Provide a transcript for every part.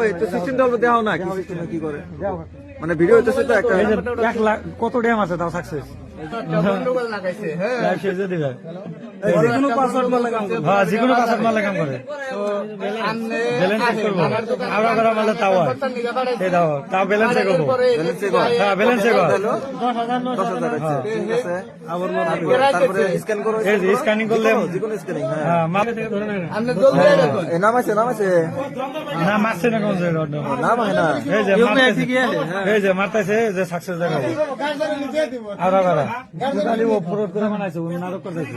ওই তো সিস্টেমটা অল্প দেওয়া না কি সিস্টেমে কি করে মানে ভিডিও হইতেছে তো একটা 1 লাখ কত ড্যাম আছে তাও সাকসেস গন্ডগোল লাগাইছে হ্যাঁ লাইভ শেষে দিবে যেকোনো পাসওয়ার্ড মারলে কাম করে হ্যাঁ যেকোনো পাসওয়ার্ড মারলে কাম করে আনলে ব্যালেন্স চেক করবো আবার করা মারলে তাও হয় এই দাও তাও ব্যালেন্স চেক করবো ব্যালেন্স চেক হয় হ্যাঁ ব্যালেন্স চেক হয় 10,000 আছে ঠিক আছে আবার তারপরে স্ক্যান করো এই যে স্ক্যানিং করলে যেকোনো স্ক্যানিং হ্যাঁ হ্যাঁ মারলে থেকে ধরে নেয় আনলে জলদি দেখুন এই নাম আছে না মারছে না কোন জায়গায় নাম হয় না এই যে এই যে মারতেছে যে সাকসেস দেখাবো আর খালি অপরাধ করে বানাইছে উনি নাটক করতেছে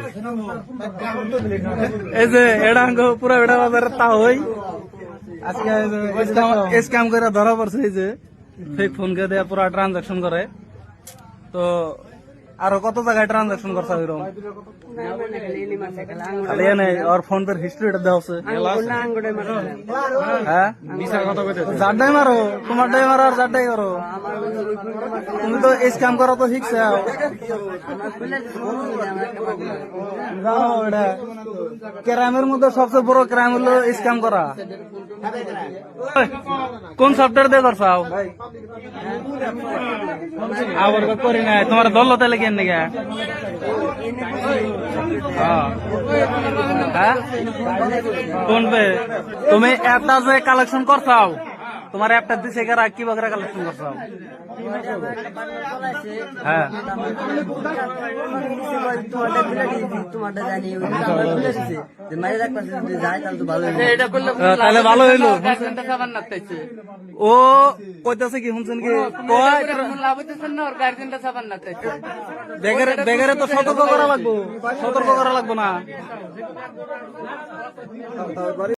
এই যে এটা পুরো বেড়া বাজারে তা হই আজকে স্ক্যাম করে ধরা পড়ছে এই যে ফেক ফোন কে দেয়া পুরা ট্রানজাকশন করে তো আরো কত জায়গায় ট্রানজাকশন করছে এরকম খালি এনে ওর ফোন পের হিস্ট্রিটা দেওয়া আছে হ্যাঁ যারটাই মারো তোমারটাই মারো আর যারটাই করো তুমি তো স্ক্যাম করা তো শিখছে জানো এটা ক্রাইমের মধ্যে সবচেয়ে বড় ক্রাইম হলো স্ক্যাম করা কোন সফটওয়্যার দিয়ে করছাও আবার করি না তোমার দল তাহলে কেন নাকি কোন পে তুমি অ্যাপটা যে কালেকশন করছাও তোমার অ্যাপটা দিছে কারা কি বকরা কালেকশন করছাও হ্যাঁ তাহলে ভালো হইলো ও কইতাছে কি শুনছেন কি বেগারে তো সতর্ক করা লাগবো না